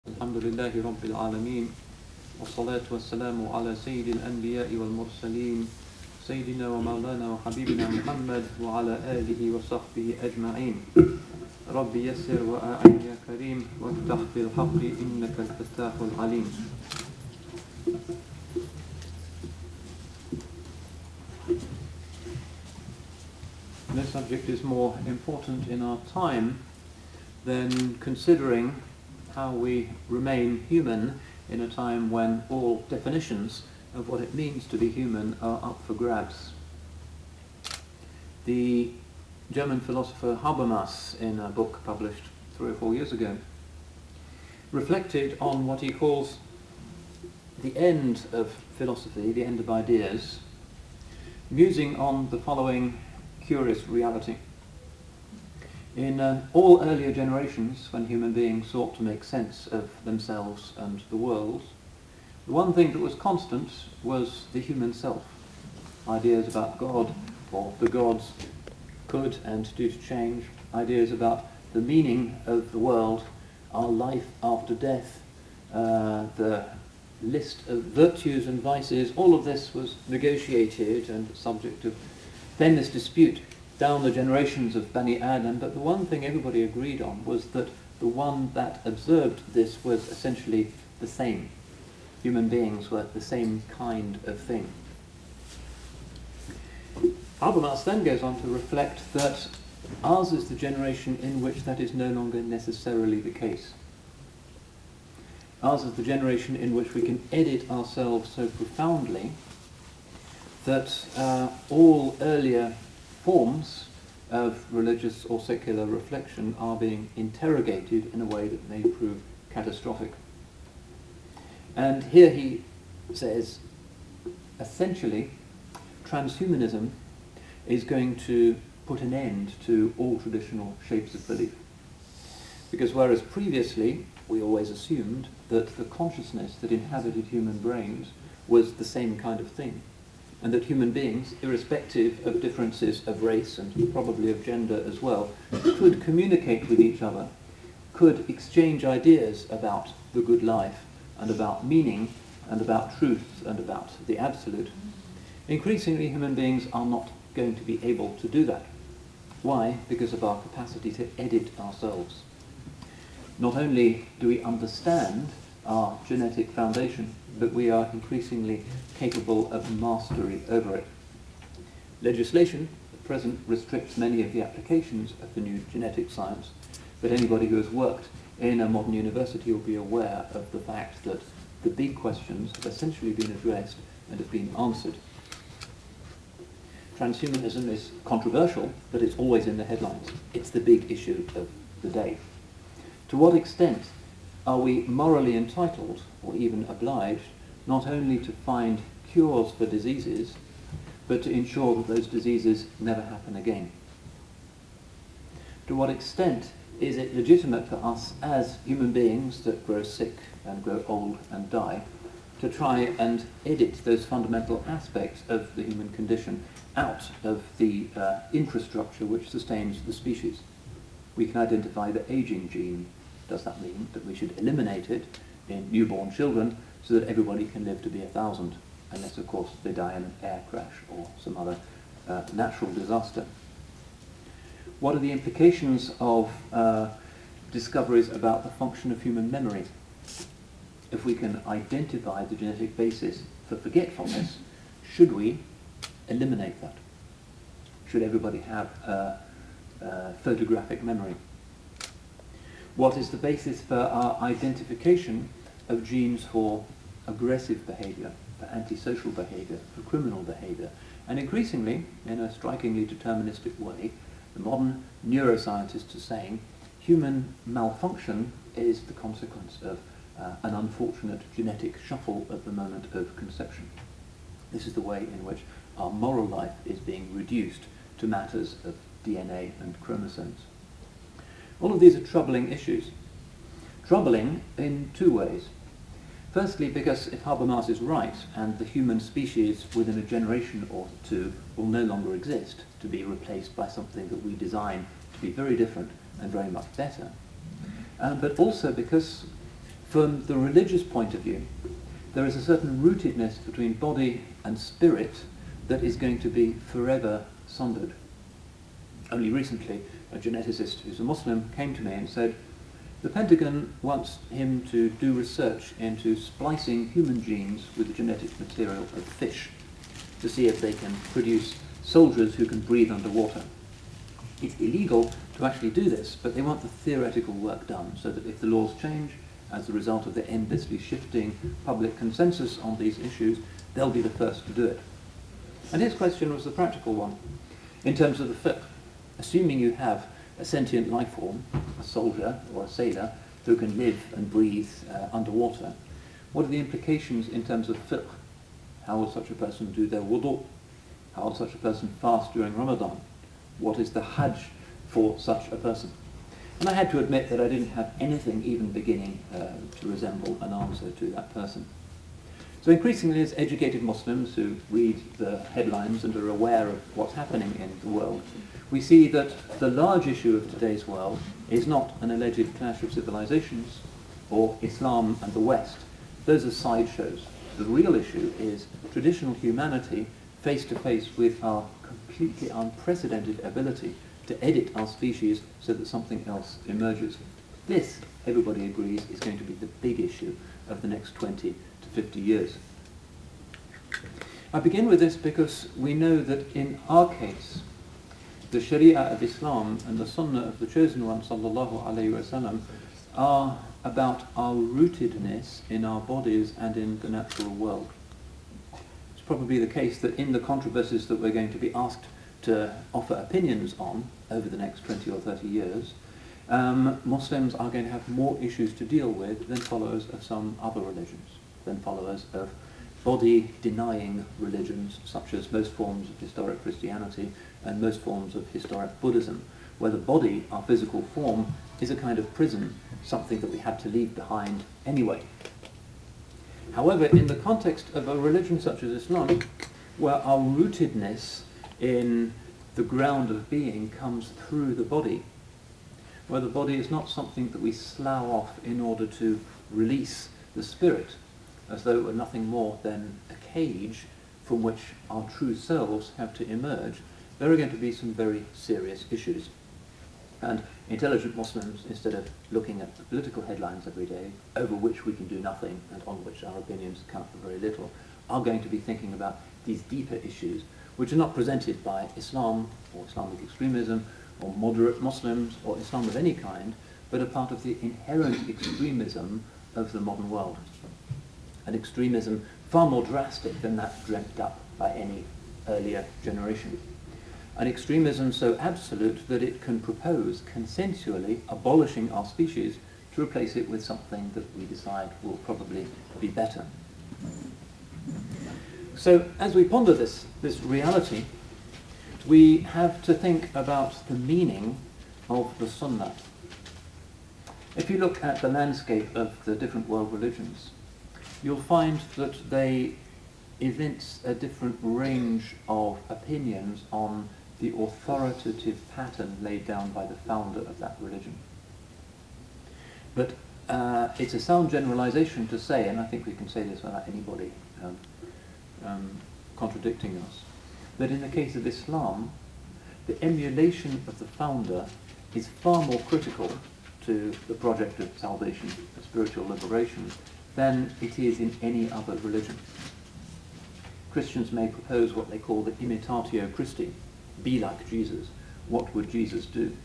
الحمد لله رب العالمين والصلاة والسلام على سيد الأنبياء والمرسلين سيدنا ومولانا وحبيبنا محمد وعلى آله وصحبه أجمعين. رب يسر وأعن يا كريم وافتح بالحق إنك الفتاح العليم. This subject is more important in our time than considering how we remain human in a time when all definitions of what it means to be human are up for grabs. The German philosopher Habermas, in a book published 3 or 4 years ago, reflected on what he calls the end of philosophy, the end of ideas, musing on the following curious reality. In all earlier generations, when human beings sought to make sense of themselves and the world, the one thing that was constant was the human self. Ideas about God, or the gods could and do change, ideas about the meaning of the world, our life after death, the list of virtues and vices, all of this was negotiated and subject of endless dispute down the generations of Bani Adam, but the one thing everybody agreed on was that the one that observed this was essentially the same. Human beings were the same kind of thing. Habermas then goes on to reflect that ours is the generation in which that is no longer necessarily the case. Ours is the generation in which we can edit ourselves so profoundly that all earlier forms of religious or secular reflection are being interrogated in a way that may prove catastrophic. And here he says, essentially, transhumanism is going to put an end to all traditional shapes of belief. Because whereas previously we always assumed that the consciousness that inhabited human brains was the same kind of thing, and that human beings, irrespective of differences of race and probably of gender as well, could communicate with each other, could exchange ideas about the good life and about meaning and about truth and about the absolute. Increasingly, human beings are not going to be able to do that. Why? Because of our capacity to edit ourselves. Not only do we understand our genetic foundation, but we are increasingly capable of mastery over it. Legislation at present restricts many of the applications of the new genetic science, but anybody who has worked in a modern university will be aware of the fact that the big questions have essentially been addressed and have been answered. Transhumanism is controversial, but it's always in the headlines. It's the big issue of the day. To what extent are we morally entitled, or even obliged, not only to find cures for diseases, but to ensure that those diseases never happen again? To what extent is it legitimate for us as human beings that grow sick and grow old and die to try and edit those fundamental aspects of the human condition out of the infrastructure which sustains the species? We can identify the aging gene. Does that mean that we should eliminate it in newborn children so that everybody can live to be 1,000, unless of course they die in an air crash or some other natural disaster? What are the implications of discoveries about the function of human memory? If we can identify the genetic basis for forgetfulness, should we eliminate that? Should everybody have photographic memory? What is the basis for our identification of genes for aggressive behavior, for antisocial behavior, for criminal behavior? And increasingly, in a strikingly deterministic way, the modern neuroscientists are saying human malfunction is the consequence of an unfortunate genetic shuffle at the moment of conception. This is the way in which our moral life is being reduced to matters of DNA and chromosomes. All of these are troubling issues. Troubling in two ways. Firstly, because if Habermas is right, and the human species within a generation or two will no longer exist, to be replaced by something that we design to be very different and very much better, but also because From the religious point of view, there is a certain rootedness between body and spirit that is going to be forever sundered. Only recently, a geneticist who's a Muslim came to me and said, the Pentagon wants him to do research into splicing human genes with the genetic material of fish to see if they can produce soldiers who can breathe underwater. It's illegal to actually do this, but they want the theoretical work done so that if the laws change as a result of the endlessly shifting public consensus on these issues, they'll be the first to do it. And his question was the practical one. In terms of the fiqh, assuming you have a sentient life form, a soldier or a sailor, who can live and breathe underwater, what are the implications in terms of fiqh? How will such a person do their wudu? How will such a person fast during Ramadan? What is the hajj for such a person? And I had to admit that I didn't have anything even beginning to resemble an answer to that person. So increasingly, as educated Muslims who read the headlines and are aware of what's happening in the world, we see that the large issue of today's world is not an alleged clash of civilizations or Islam and the West. Those are sideshows. The real issue is traditional humanity face to face with our completely unprecedented ability to edit our species so that something else emerges. This, everybody agrees, is going to be the big issue of the next 20 to 50 years. I begin with this because we know that in our case, the Sharia of Islam and the Sunnah of the Chosen One, sallallahu alaihi wasallam, are about our rootedness in our bodies and in the natural world. It's probably the case that in the controversies that we're going to be asked to offer opinions on over the next 20 or 30 years, Muslims are going to have more issues to deal with than followers of some other religions, than followers of body-denying religions, such as most forms of historic Christianity and most forms of historic Buddhism, where the body, our physical form, is a kind of prison, something that we had to leave behind anyway. However, in the context of a religion such as Islam, where our rootedness in the ground of being comes through the body, where the body is not something that we slough off in order to release the spirit, as though it were nothing more than a cage from which our true selves have to emerge, there are going to be some very serious issues. And intelligent Muslims, instead of looking at the political headlines every day, over which we can do nothing and on which our opinions count for very little, are going to be thinking about these deeper issues, which are not presented by Islam or Islamic extremism or moderate Muslims or Islam of any kind, but are part of the inherent extremism of the modern world. An extremism far more drastic than that dreamt up by any earlier generation. An extremism so absolute that it can propose consensually abolishing our species to replace it with something that we decide will probably be better. So as we ponder this reality, we have to think about the meaning of the Sunnah. If you look at the landscape of the different world religions, you'll find that they evince a different range of opinions on the authoritative pattern laid down by the founder of that religion. But it's a sound generalization to say, and I think we can say this without anybody contradicting us, that in the case of Islam, the emulation of the founder is far more critical to the project of salvation, of spiritual liberation, than it is in any other religion. Christians may propose what they call the imitatio Christi, be like Jesus. What would Jesus do?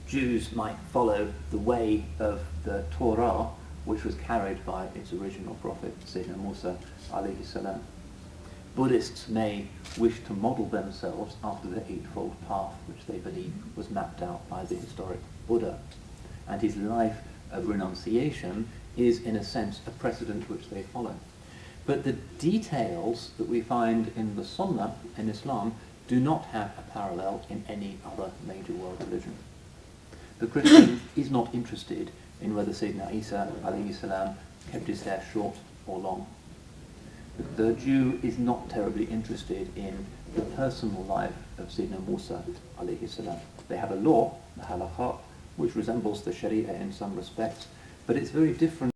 Jews might follow the way of the Torah, which was carried by its original prophet, Sayyidina Musa alayhi salam. Buddhists may wish to model themselves after the Eightfold Path, which they believe was mapped out by the historic Buddha. And his life of renunciation is, in a sense, a precedent which they follow. But the details that we find in the Sunnah in Islam do not have a parallel in any other major world religion. The Christian is not interested in whether Sayyidina Isa alayhi salam kept his hair short or long. The Jew is not terribly interested in the personal life of Sayyidina Musa alayhi salam. They have a law, the halakha, which resembles the Sharia in some respects, but it's very different